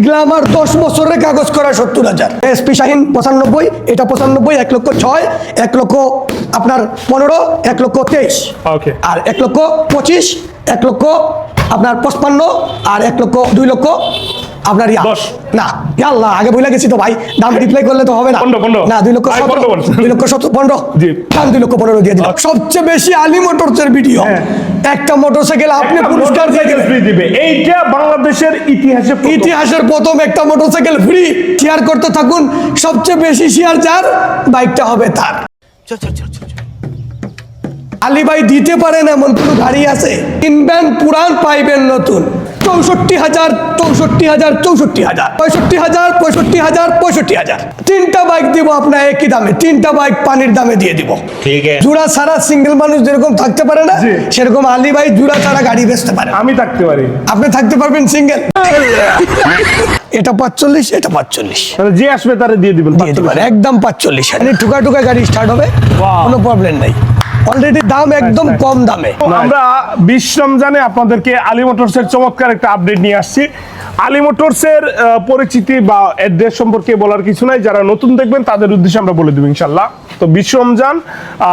Glamour 10 বছরের কাগজ করা 70,000। এসপি শাহিন 95, এটা 95, 1,06,000, 1,00,000 আপনার 15, 1,23,000। ওকে। আর 1,25,000, 1,00,000 আপনার 55, আর 1,00,000, 2,00,000 আপনার 10 না আল্লাহ আগে বলে গেছি তো ভাই, দাম রিপ্লাই করলে তো হবে না। 15 না 2,17,000, 2,17,000, জি। দাম 2,15,000 দিয়ে দিলাম। সবচেয়ে বেশি আলী মোটরসের ভিডিও, একটা মোটরসাইকেল আপনি পুরস্কার দিয়ে দিবেন। এইটা বাংলাদেশের ইতিহাসের প্রথম একটা মোটরসাইকেল ফ্রি। শেয়ার করতে থাকুন, সবচেয়ে বেশি শেয়ার যার বাইকটা হবে তার। আলী ভাই দিতে পারেন এমন কোন গাড়ি আছে? কিনবেন পুরান, পাইবেন নতুন। 64,000, 64,000, 64,000, 65,000, 65,000, 65,000। তিনটা বাইক দিব আপনার একই দামে, তিনটা বাইক পানির দামে দিয়ে দিব। ঠিক আছে। জোড়া ছাড়া সিঙ্গেল মানুষ যেরকম থাকতে পারে না, জি। সেরকম আলী ভাই জোড়া ছাড়া গাড়ি বেচতে পারে। আমি থাকতে পারি। আপনি থাকতে পারবেন সিঙ্গেল। এটা 45, এটা 45 তাহলে যে আসবে তারে দিয়ে দিবেন। দিয়ে দিবেন একদম 45। মানে টুকা টুকা গাড়ি স্টার্ট হবে, কোনো প্রবলেম নাই। অলরেডি দাম একদম কম দামে। আমরা 20 রমজানে আপনাদেরকে আলী মোটরসের চমৎকার একটা আপডেট নিয়ে আসছি। আলী মোটরসের পরিচিতি বা অ্যাড্রেস সম্পর্কে বলার কিছু নাই, যারা নতুন দেখবেন তাদের উদ্দেশ্যে আমরা বলে দেব ইনশাল্লাহ। তো 20 রমজান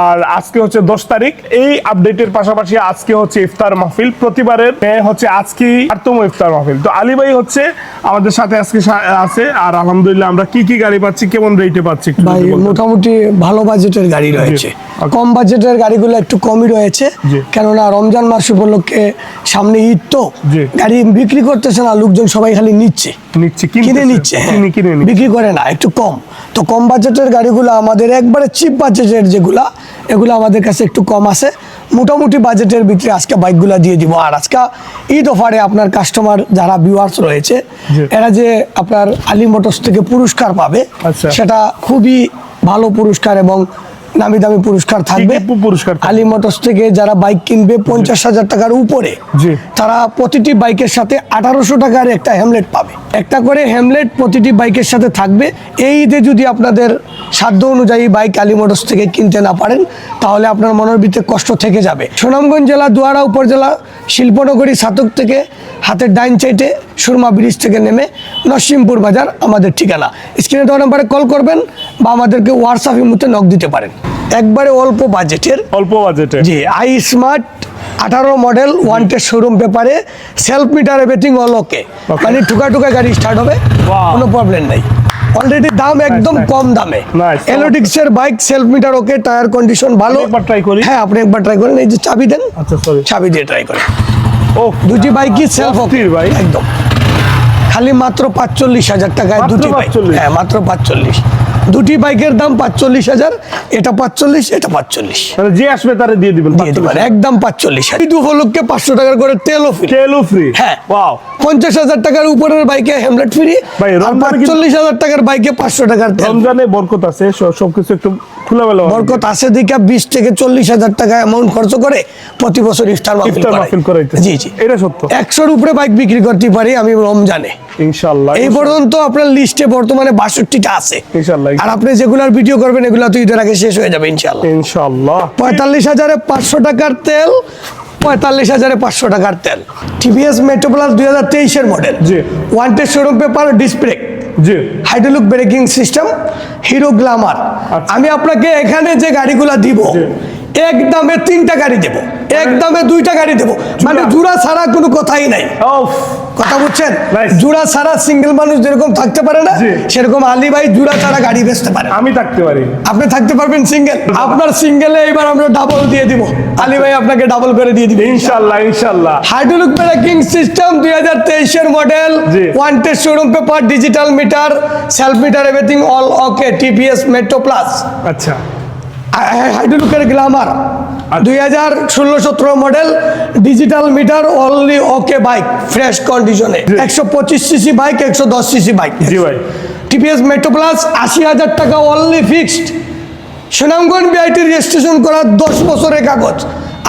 আর আজকে হচ্ছে 10 তারিখ। এই আপডেটের পাশাপাশি আজকে হচ্ছে ইফতার মাহফিল, প্রতিবারের হচ্ছে আজকে 8তম ইফতার মাহফিল। তো আলী ভাই হচ্ছে আমাদের সাথে আজকে আছে, আর আলহামদুলিল্লাহ আমরা কি কি গাড়ি পাচ্ছি, কেমন রেটে পাচ্ছি ভাই? মোটামুটি ভালো বাজেটের গাড়ি রয়েছে, কম বাজেটের গাড়িগুলো একটু কমই রয়েছে, কেননা রমজান মাস উপলক্ষে সামনে ঈদ, তো গাড়ি বিক্রি করতেছে না লোকজন, সবাই খালি নিচ্ছে, কিনে নিচ্ছে, বিক্রি করে না, একটু কম। তো কম বাজেটের গাড়িগুলো আমাদের একবারে চিপ বাজেটের যেগুলা, এগুলো আমাদের কাছে একটু কম আছে। মোটামুটি বাজেটের ভিতরে আজকে বাইকগুলো দিয়ে দিব। আর আজকে ঈদ অফারে আপনার কাস্টমার যারা ভিউয়ার্স রয়েছে, এরা যে আপনার আলী মোটরস থেকে পুরস্কার পাবে, সেটা খুবই ভালো পুরস্কার এবং নামি দামি পুরস্কার থাকবে। আলী মোটরস থেকে যারা বাইক কিনবে 50,000 টাকার উপরে, তারা প্রতিটি বাইকের সাথে 1800 টাকার একটা হেমলেট পাবে। একটা করে হেমলেট প্রতিটি বাইকের সাথে থাকবে। এই ঈদে যদি আপনাদের সাধ্য অনুযায়ী বাইক আলী মোটরস থেকে কিনতে না পারেন, তাহলে আপনার মনের ভিতরে কষ্ট থেকে যাবে। সুনামগঞ্জ জেলা দুয়ারা উপজেলা শিল্পনগরী ছাতক থেকে হাতের ডাইন সাইডে সুরমা ব্রিজ থেকে নেমে নরসিংপুর বাজার আমাদের ঠিকানা। স্ক্রিনে দেওয়া নাম্বারে কল করবেন বা আমাদেরকে হোয়াটসঅ্যাপের মধ্যে নক দিতে পারেন। একবারে অল্প বাজেটের G I smart 18 model, wanted showroom পেপারে, self meter everything all okay. মানে টুকা টুকা গাড়ি স্টার্ট হবে, কোনো প্রবলেম নাই। অলরেডি দাম একদম কম দামে। এলোটিক্স এর bike, self meter okay, tyre condition ভালো। হ্যাঁ, আপনি একবার ট্রাই করেন। এই যে চাবি দেন, চাবি দিয়ে ট্রাই করেন। দুটি বাইকই সেলফ ওকে ভাই, একদম খালি মাত্র 45,000 টাকায় দুটি বাইক। হ্যাঁ, মাত্র 45। দুটি বাইকের দাম 45,000, এটা 45, এটা 45। যে আসবে তারে দিয়ে দিবেন একদম 45। ঈদ উপলক্ষে 500 টাকার করে তেলও ফ্রি। হ্যাঁ, 50,000 টাকার উপরের বাইকে হেমলেট ফ্রি, আর 45,000 টাকার বাইকে 500 টাকার তেল। রমজানে বরকত আছে, সবকিছু একটু খোলামেলা বরকত আছে দিকে 20 থেকে 40,000 টাকা অ্যামাউন্ট খরচ করে প্রতি বছর ইফতার মাহফিল করাইতে। জি জি, এটা সত্য। 100-র উপরে বাইক বিক্রি করতে পারি আমি রমজানে ইনশাআল্লাহ। এই পর্যন্ত আপনার লিস্টে বর্তমানে 62টা আছে ইনশাআল্লাহ। আর আপনি যেগুলার ভিডিও করবেন এগুলা তো ঈদের আগে শেষ হয়ে যাবে ইনশাআল্লাহ। 45,500 টাকার তেল, 45,500 টাকার তেল। টিভিএস মেট্রো প্লাস 2023 এর model, wanted showroom paper, display, hydraulic braking system, hero Glamour. আমি আপনাকে এখানে যে গাড়িগুলা দিব, এক দামে 3টা গাড়ি দেবো, এক দামে 2টা গাড়ি দেবো। মানে জোড়া ছাড়া কোনো কথাই নাই, কথা বুঝছেন? জোড়া ছাড়া সিঙ্গেল মানুষ যেরকম থাকতে পারে না, সেরকম আলী ভাই জোড়া ছাড়া গাড়ি বেচতে পারে। আমি থাকতে পারি, আপনি থাকতে পারবেন সিঙ্গেল। আপনার সিঙ্গেলে এবার আমরা ডাবল দিয়ে দিব, আলী ভাই আপনাকে ডাবল করে দিয়ে দিবে ইনশাআল্লাহ ইনশাআল্লাহ। হাইড্রোলিক ব্রেকিং সিস্টেম 2023 এর model, wanted showroom paper, digital meter, self meter everything all okay, TVS Metro Plus. আচ্ছা, হাইড্রোলিকের glamour 2016-17 model, digital meter, only okay bike, fresh কন্ডিশনে। 125 সিসি বাইক, 110 সিসি বাইক। জি ভাই, টিভিএস মেট্রো প্লাস 80,000 টাকা only fixed. Sunamganj BIT registration করা, 10 বছরের কাগজ,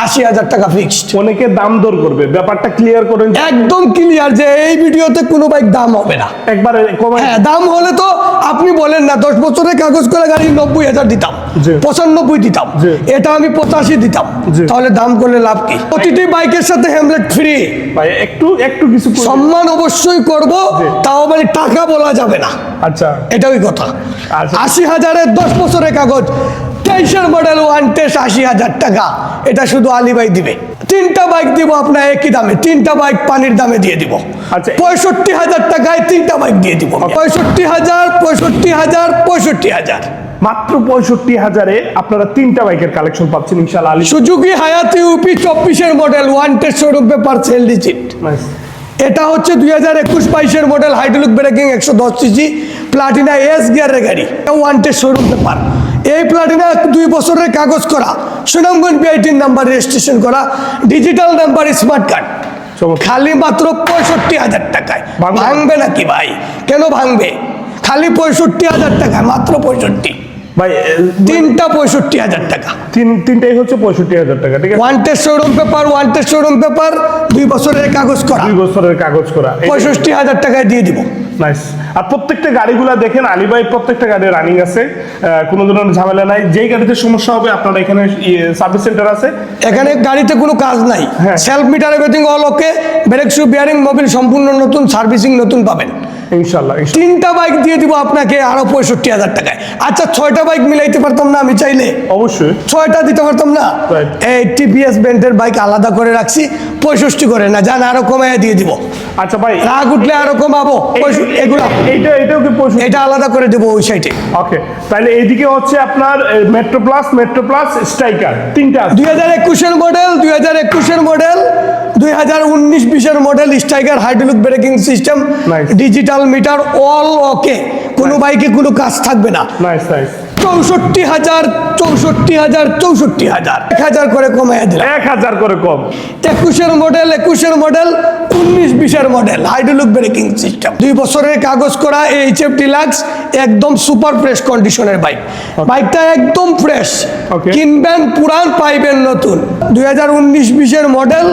80,000 টাকা ফিক্সড। অনেকে দাম দর করবে, ব্যাপারটা ক্লিয়ার করেন। একদম ক্লিয়ার যে এই ভিডিওতে কোনো বাইক দাম হবে না, একবারে কমাই। হ্যাঁ দাম হলে তো আপনি বলেন না 10 বছরের কাগজ করে গাড়ি 90,000 দিতাম, জি। 95 দিতাম, জি। এটা আমি 85 দিতাম, জি। তাহলে দাম করলে লাভ কি? প্রতিটি বাইকের সাথে হেমলেট ফ্রি। ভাই একটু কিছু করে- সম্মান অবশ্যই করব, জি। তাও মানে টাকা বলা যাবে না, আচ্ছা এটাই কথা। আচ্ছা। 80,000-এর 10 বছরের কাগজ, 23-এর মডেল ওয়ান টেস্ট 80,000 টাকা, এটা শুধু আলী ভাই দিবে। 3টা বাইক দিব আপনার একই দামে, 3টা বাইক পানির দামে দিয়ে দিব। আচ্ছা। 65,000 টাকায় 3টা বাইক দিয়ে দিব। 65,000, 65,000, 65,000। মাত্র 65,000-এ আপনারা 3টা বাইকের কালেকশন পাচ্ছেন ইনশাআল্লাহ। আলী সুজুকি হায়াতি ইউপি 24-এর model one test showroom paper self digit. Nice. এটা হচ্ছে 2021-22-এর model hydraulic braking 110 CC Platina S গিয়ারের গাড়ি, ওয়ান টেস্ট শোরুম পেপার। এই প্লাটিনা 2 বছরের কাগজ করা, সুনামগঞ্জ বিআইটির নাম্বার রেজিস্ট্রেশন করা, ডিজিটাল নাম্বার, স্মার্ট কার্ড, চমৎকার। খালি মাত্র 65,000 টাকায়। ভাঙবে? ভাঙবে নাকি ভাই? কেন ভাঙবে? খালি 65,000 টাকায়, মাত্র 65। ভাই 3টা 65,000 টাকা। তিনটাই হচ্ছে 65,000 টাকা, ঠিক আছে। One test showroom paper, one test showroom paper, 2 বছরের কাগজ করা, 2 বছরের কাগজ করা। 65,000 টাকায় দিয়ে দিব। নাইস। আর প্রত্যেকটা গাড়িগুলা দেখেন আলী ভাই, প্রত্যেকটা গাড়ি রানিং আছে, কোনো ধরনের ঝামেলা নাই। যেই গাড়িতে সমস্যা হবে আপনারা এখানে সার্ভিস সেন্টার আছে, এখানে গাড়িতে কোনো কাজ নাই, হ্যাঁ। Self meter everything all okay, brake shoe bearing mobil সম্পূর্ণ নতুন, সার্ভিসিং নতুন পাবেন। ইনশাআল্লাহ। 3টা বাইক দিয়ে দিব আপনাকে আরো 65,000 টাকায়। আচ্ছা 6টা বাইক মিলাইতে পারতাম না আমি চাইলে? অবশ্যই 6টা দিতে পারতাম না? Right. এই টিপিএস ব্র্যান্ডের বাইক আলাদা করে রাখছি, 65 করে না, জান আরো কমায় দিয়ে দিব। আচ্ছা ভাই, রাগ উঠলে আরো কমাবো, এগুলা এটাও কি 65? এটা আলাদা করে দেবো ওই সাইডে। ওকে, তাহলে এইদিকে হচ্ছে আপনার মেট্রো প্লাস স্ট্রাইকার, 3টা আছে। 2021-এর মডেল, 2021-এর মডেল, 2019-20-এর model striker hydraulic braking system, Nice. Digital meter all okay, কোনো বাইকে কোনো কাজ থাকবে না। Nice nice. 64,000, 64,000, 64,000, 1,000 করে কমাইয়া দিলাম। 1000 করে কম। 21-এর মডেল, 19-20-এর মডেল হাইড্রোলিক ব্রেকিং সিস্টেম, 2 বছরের কাগজ করা এইচএফ ডিলাক্স, একদম সুপার ফ্রেশ কন্ডিশনের বাইক। বাইকটা একদম ফ্রেশ, Okay. কিনবেন পুরান পাইবেন নতুন। 2019-20-এর model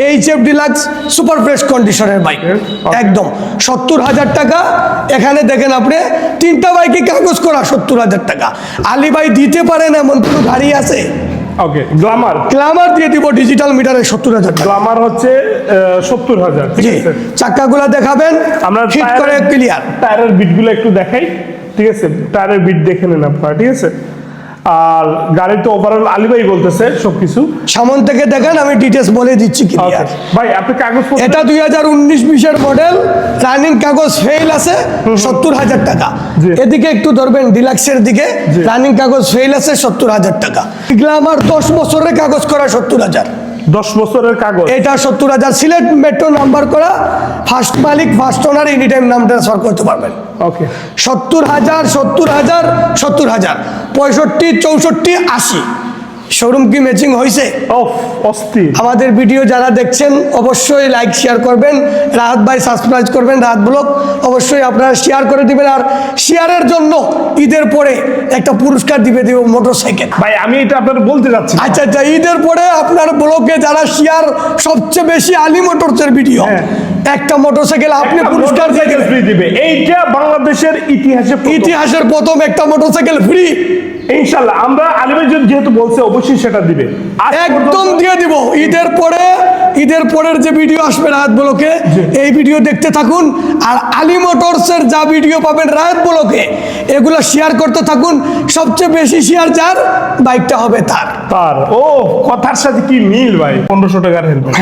HF Deluxe super fresh কন্ডিশনের বাইক, Okay. একদম 70,000 টাকা। এখানে দেখেন আপনি 3টা বাইকে কাগজ করা 70,000 টাকা। আলী ভাই দিতে পারেন এমন কোনো গাড়ি আছে? ওকে, গ্ল্যামার। গ্ল্যামার দিয়ে দিব ডিজিটাল মিটারে 70,000 টাকা। গ্ল্যামার হচ্ছে 70,000, ঠিক জি, আছে। চাকাগুলা দেখাবেন, আমরা ফিট করে ক্লিয়ার। টায়ারের বিটগুলো একটু দেখাই, ঠিক আছে। টায়ারের বিট দেখে নেন আপনারা, ঠিক আছে। আর গাড়ি তো ওভারঅল আলী ভাই বলতেছে সবকিছু। সামন থেকে দেখেন, আমি ডিটেলস বলে দিচ্ছি ক্লিয়ার। Okay. ভাই আপনি কাগজ এটা 2019-20-এর মডেল, রানিং কাগজ ফেল আছে, 70,000 টাকা। জি। এদিকে একটু ধরবেন, ডিলাক্সের দিকে জি। রানিং কাগজ ফেল আছে, 70,000 টাকা। গ্ল্যামার 10 বছরের কাগজ করা 70,000, 10 বছরের কাগজ। এটা 70,000। সিলেট মেট্রো নাম্বার করা, ফার্স্ট মালিক, ফার্স্ট ওনার, এনি টাইম নাম ট্রান্সফার করতে পারবেন। ওকে, 70,000, 70,000, 70,000, 65, 64, 80। শোরুম কি ম্যাচিং হয়েছে? অফ অস্থির। আমাদের ভিডিও যারা দেখছেন অবশ্যই লাইক শেয়ার করবেন, রাহাত ভাই সাবস্ক্রাইব করবেন, রাহাত ব্লগ অবশ্যই আপনারা শেয়ার করে দিবেন। আর শেয়ারের জন্য ঈদের পরে একটা পুরস্কার দিব মোটরসাইকেল। ভাই আমি এটা আপনাদের বলতে যাচ্ছি। আচ্ছা আচ্ছা, ঈদের পরে আপনার ব্লগে যারা শেয়ার সবচেয়ে বেশি আলী মোটরসের ভিডিও, হ্যাঁ। একটা মোটরসাইকেল আপনি একটা পুরস্কার দিয়ে মোটরসাইকেল দিবেন। ফ্রি দিবে। এইটা বাংলাদেশের ইতিহাসের প্রথম একটা মোটরসাইকেল ফ্রি, ইনশাআল্লাহ। আমরা আলী ভাই যেহেতু বলছে অবশ্যই সেটা দিবে। আজ একদম পর্যন্ত- দিয়ে দিব। ঈদের পরের যে ভিডিও আসবে রাহাত ব্লকে, এই ভিডিও দেখতে থাকুন। আর আলী মোটরসের যা ভিডিও পাবেন রাহাত ব্লকে, এগুলো শেয়ার করতে থাকুন। সবচেয়ে বেশি শেয়ার যার, বাইকটা হবে তার। তার ও কথার সাথে কি মিল ভাই। 1500 টাকার হেলমেট,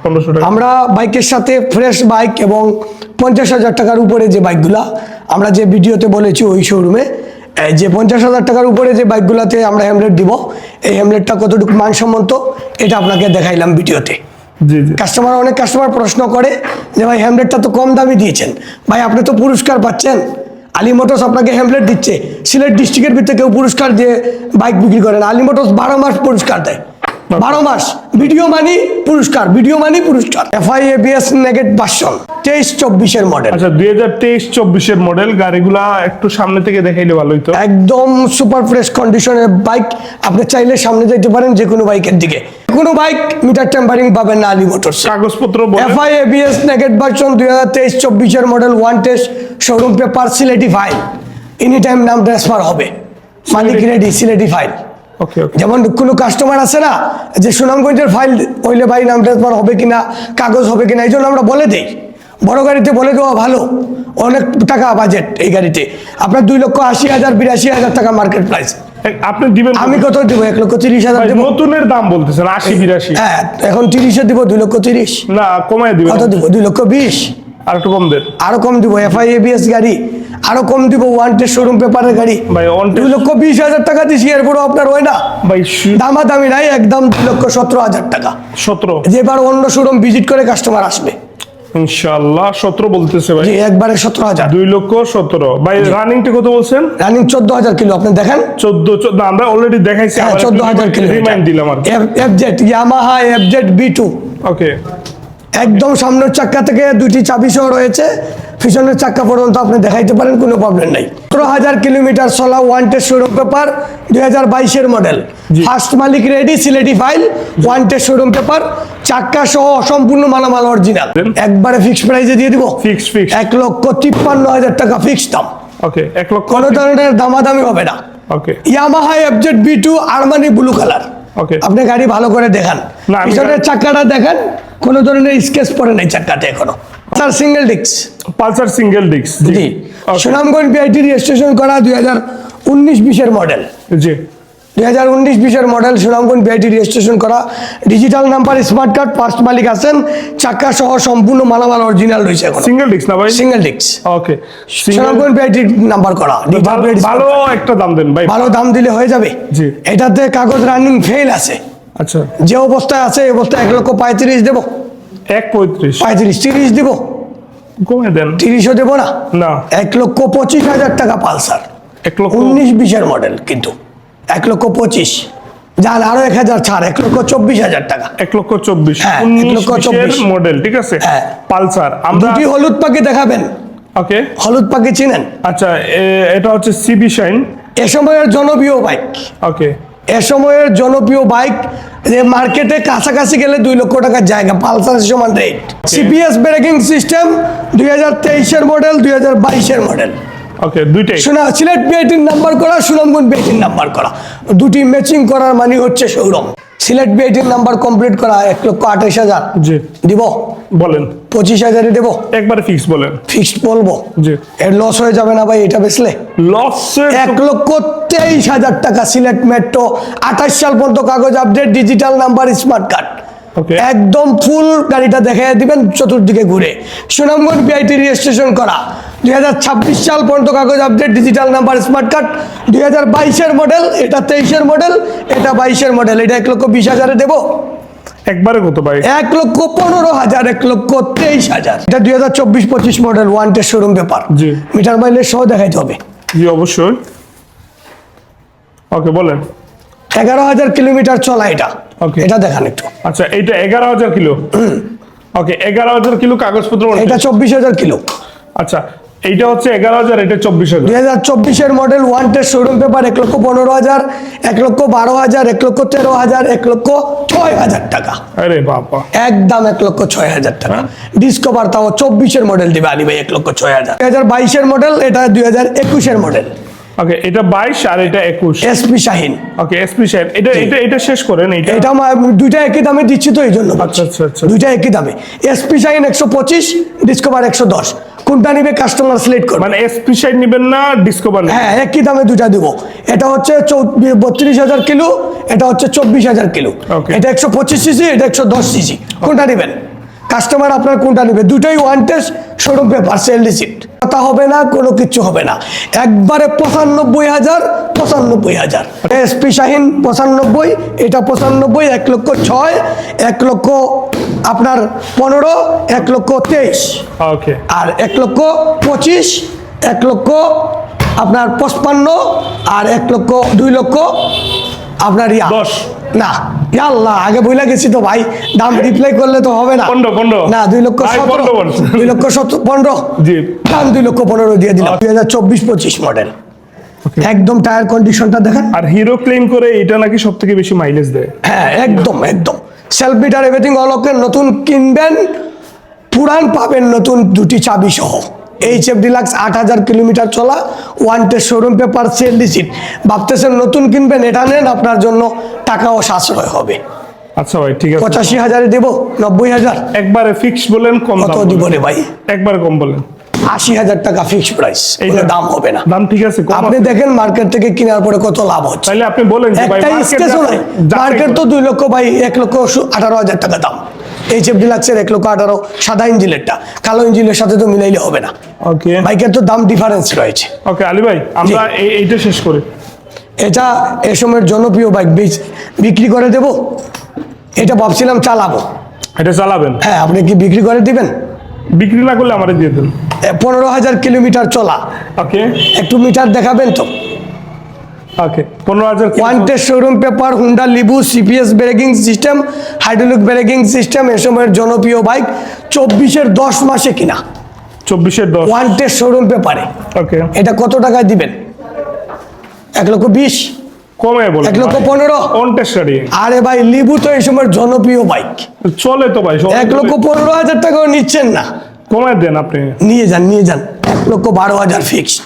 1500 টাকা। আমরা বাইকের সাথে ফ্রেশ বাইক এবং 50,000 টাকার উপরে যে বাইকগুলা আমরা যে ভিডিওতে বলেছি ওই শোরুমে, যে 50,000 টাকার উপরে যে বাইকগুলাতে আমরা হেমলেট দিব, এই হেমলেটটা কতটুকু মানসম্মত এটা আপনাকে দেখাইলাম ভিডিওতে। জি জি। অনেক কাস্টমার প্রশ্ন করে যে ভাই হেমলেটটা তো কম দামে দিয়েছেন, ভাই আপনি তো পুরস্কার পাচ্ছেন, আলী মোটরস আপনাকে হেমলেট দিচ্ছে। সিলেট ডিস্ট্রিক্টের ভিতরে কেউ পুরস্কার দিয়ে বাইক বিক্রি করে না, আলী মোটরস 12 মাস পুরস্কার দেয়। 12 মাস ভিডিও মানি পুরস্কার, ভিডিও মানি পুরস্কার। FI ABS নেগেট ভার্সন 23-24 এর মডেল। আচ্ছা 2023-24 এর মডেল। গাড়িগুলা একটু সামনে থেকে দেখাইলে ভালো হতো। একদম সুপার ফ্রেশ কন্ডিশনের বাইক। আপনি চাইলে সামনে যেতে পারেন যে কোনো বাইকের দিকে। কোনো বাইক মিটার টেম্পারিং পাবেন না আলী মোটরস। কাগজপত্র বলেন। FI ABS নেগেট ভার্সন 2023-24 এর model, one test, showroom paper, Sylheti file, any time নাম ট্রান্সফার হবে, মালিক রেডি, সিলেটি ফাইল। ওকে ওকে। যেমন কোনো কাস্টমার আছে না যে সুনামগঞ্জের ফাইল হইলে ভাই নাম ট্রান্সফার হবে কিনা, কাগজ হবে কিনা, এই জন্য আমরা বলে দেই। বড় গাড়িতে বলে দেওয়া ভালো, অনেক টাকা বাজেট এই গাড়িতে। আপনার 2,80,000 82,000 টাকা মার্কেট প্রাইস। আপনি দিবেন? আমি কত দিব? 1,30,000 দেব। নতুনের দাম বলতেছেন 80-82? হ্যাঁ, এখন 30-এ দিব, 2,30,000। না কমায় দিবেন? কত দিব? 2,20,000। আর একটু কম দেন। আরো কম দিব। FI ABS গাড়ি আরো কম দিব। ওয়ান টেস্ট শোরুম পেপারের গাড়ি ভাই অন 2,20,000 টাকা দিছি, এরপরও আপনার হয় না। ভাই দামাদামি নাই, একদম 2,17,000 টাকা। 17? যেবার অন্য শোরুম ভিজিট করে কাস্টমার আসবে ইনশাআল্লাহ 17 বলতেছে ভাই। জি, একবারে 17,000। 2,17,000 ভাই। রানিংটা কত বলছেন? Running 14,000 kilo. আপনি দেখেন 14 না আমরা অলরেডি দেখাইছি। হ্যাঁ, 14,000 কিলো। রিমাইন্ড দিলাম আর কি। FZ Yamaha FZ B2। ওকে। একদম সামনের চাক্কা থেকে দুটি চাবি সহ রয়েছে, পিছনের চাক্কা পর্যন্ত আপনি দেখাইতে পারেন, কোনো প্রবলেম নাই। 17,000 কিলোমিটার চলা, ওয়ান টেস্ট শোরুম পেপার, 2022 এর মডেল, ফার্স্ট মালিক ready, Sylheti file, one test showroom paper, চাক্কা সহ সম্পূর্ণ মালামাল অরিজিনাল। একবারে ফিক্সড প্রাইসে দিয়ে দিব। ফিক্স 1,53,000 টাকা ফিক্সড দাম। ওকে। 1 লক্ষ। কোনো ধরনের দামাদামি হবে না। Okay. Yamaha FZ B2 Armani blue colour. Okay. আপনি গাড়ি ভালো করে দেখান, না, আমি পিছনের চাক্কাটা দেখেন, কোনো ধরনের স্কেচ পড়ে নাই চাক্কাতে এখনো। Sir single disc. Pulsar single disc. জি, সুনামগঞ্জ বিআইটি রেজিস্ট্রেশন করা 2019-20 এর মডেল। জি 2019-20 এর মডেল, সুনামগঞ্জ বিআইটি রেজিস্ট্রেশন করা, digital number, smart card, first মালিক আছেন, চাক্কা সহ সম্পূর্ণ মালামাল অরিজিনাল রয়েছে এখন। সিঙ্গেল ডিস্ক না ভাই? Single disc. Okay. Sunamganj BIT number করা। ভালো একটা দাম দেন ভাই। ভালো দাম দিলে হয়ে যাবে। জি। এটাতে কাগজ রানিং ফেল আছে। আচ্ছা। যে অবস্থায় আছে এই অবস্থায় 1,35,000 দেবো। 1.35? 35-30 দেবো। কমে দেন। 30ও দেবো না। না। 1,25,000 টাকা পালসার, 1 লক্ষ। 19-20 এর মডেল, কিন্তু 1,25,000 যান, আরো 1,000 ছাড়, 1,24,000 টাকা। 1,24,000? হ্যাঁ, 19-20 মডেল, ঠিক আছে। হ্যাঁ। পালসার আমরা। দুটি হলুদ পাখি দেখাবেন। ওকে। হলুদ পাখি চিনেন? আচ্ছা এটা হচ্ছে সিবি শাইন। এ সময়ের জনপ্রিয় বাইক। ওকে। এ সময়ের জনপ্রিয় বাইক, যে মার্কেটে কাছাকাছি গেলে 2 লক্ষ টাকার জায়গা, পালসার সমান রেট। CPS ব্রেকিং সিস্টেম, 2023 এর মডেল, 2022 এর মডেল। ওকে। দুইটাই সিলেট বিআইটির নাম্বার করা, সুনামগঞ্জ বিআইটির নাম্বার করা, দুটি ম্যাচিং করার মানে হচ্ছে শোরুম। সিলেট বিআইটির নাম্বার কমপ্লিট করা 1,28,000 জি দিব। বলেন। 25,000 দেবো। একবারে ফিক্স বলেন। ফিক্সড বলবো। জি। এর লস হয়ে যাবে না ভাই এটা বেচলে? লস 1,23,000 টাকা। সিলেট মেট্রো, 28 সাল পর্যন্ত কাগজ update, digital number, smart card, okay. একদম ফুল গাড়িটা দেখাই দিবেন চতুর্দিকে ঘুরে। সুনামগঞ্জ বিআইটি রেজিস্ট্রেশন করা, 2026 সাল পর্যন্ত কাগজ update, digital number, smart card, 2022 এর মডেল, এটা 23 এর মডেল, এটা 22 এর মডেল। এটা 1,20,000 দেবো। একবারে কত ভাই? 1,15,000, 1,23,000। এটা 2024-25 model, one test showroom paper, জি। মিটার মাইলেজ সহ দেখাইতে হবে। জি অবশ্যই। ওকে বলেন। 11,000 কিলোমিটার চলা এটা। ওকে। এটা দেখান একটু। আচ্ছা এইটা 11,000 কিলো। ওকে 11,000 কিলো কাগজপত্র। এটা 24,000 কিলো। আচ্ছা এইটা হচ্ছে 11,000, এটা 24,000। 2024 এর model, one test showroom paper, 1,15,000, 1,12,000, 1,13,000, 1,06,000 টাকা। আরে বাবা। একদম 1,06,000 টাকা। ডিসকভার, তাও 24 এর মডেল দিবে আলী ভাই 1,06,000। 2022 এর মডেল, এটা 2021 এর মডেল। ওকে এটা 22 আর এটা 21। এসপি শাহিন। ওকে এসপি শাইন। এটা শেষ করেন। এটা দুইটা একই দামে দিচ্ছি তো এই জন্য। আচ্ছা আচ্ছা আচ্ছা। দুইটা একই দামে। SP Shine 125, Discover 110। কোনটা নিবে কাস্টমার সিলেক্ট করবে। মানে এসপি শাইন নেবেন না ডিসকভার? হ্যাঁ, একই দামে দুইটা দিব। এটা হচ্ছে 32,000 কিলো, এটা হচ্ছে 24,000 কিলো। Okay. এটা 125 সিসি, এটা 110 সিসি। কোনটা নেবেন কাস্টমার? আপনার কোনটা নেবে? দুটোই one test showroom paper, sale receipt, কথা হবে না, কোনো কিছু হবে না। একবারে 95,000, 95,000। এসপি শাহিন 95, এটা 95, 1,06,000, 1,00,000 আপনার 15, 1,23,000, ওকে। আর 1,25,000, 1,00,000 আপনার 55, আর 2 লক্ষ আপনার 10। না ইয়া আল্লাহ, আগে বইলা গেছি তো ভাই, দাম রিপ্লাই করলে তো হবে না। 15 না 2,17,000, 2,15,000, জি দাম 2,15,000 দিয়ে দিলাম। 2024-25 মডেল, একদম টায়ার কন্ডিশনটা দেখেন। আর হিরো ক্লেম করে এটা নাকি সব থেকে বেশি মাইলেজ দেয়। হ্যাঁ একদম একদম self meter everything all okay. নতুন কিনবেন, পুরান পাবেন নতুন, দুটি চাবি সহ। HF ডিলাক্স 8,000 কিলোমিটার চলা, one test showroom paper, sale সিট। ভাবতেছেন নতুন কিনবেন, এটা নেন, আপনার জন্য টাকাও সাশ্রয় হবে। আচ্ছা ভাই ঠিক আছে, 85,000-এ দেব, 90,000 একবারে ফিক্স বলেন, কম কত দাম দিব বলেন। রে ভাই? একবারে কম বলেন। 80,000 টাকা ফিক্সড প্রাইস, এইটা দাম হবে না। দাম ঠিক আছে, কম আপনি আছে। দেখেন মার্কেট থেকে কেনার পরে কত লাভ হচ্ছে। তাইলে আপনি বলেন যে ভাই একটা স্টেশন মার্কেট তো 2 লক্ষ ভাই, 1,18,000 টাকা দাম। HF ডিলাক্সের 1,18,000 সাদা ইঞ্জিনেরটা, কালো ইঞ্জিনের সাথে তো মিলাইলে হবে না। ওকে বাইকের তো দাম ডিফারেন্স রয়েছে। ওকে আলী ভাই, আমরা এইটা শেষ করি। এটা এ সময়ের জনপ্রিয় বাইক, বিক্রি করে দেব। এটা ভাবছিলাম চালাবো। এটা চালাবেন? হ্যাঁ, আপনি কি বিক্রি করে দিবেন? বিক্রি না করলে আমারে দিয়ে দেন। 15,000 কিলোমিটার চলা, ওকে একটু মিটার দেখাবেন তো? Okay 15,000 one test showroom paper, Honda Livo, CPS braking system, hydraulic braking system, এ সময়ের জনপ্রিয় বাইক। 24-এর 10 মাসে কিনা, 24-এর 10। ওয়ান টেস্ট শোরুম পেপারে। ওকে এটা কত টাকায় দিবেন? 1,20,000, কমে বলেন। 1,15,000। অন টেস্ট গাড়ি। আরে ভাই, লিবু তো এই সময়ের জনপ্রিয় বাইক, চলে তো ভাই, 1,15,000 টাকাও নিচ্ছেন না। কমায় দেন আপনি। নিয়ে যান, 1,12,000 ফিক্সড।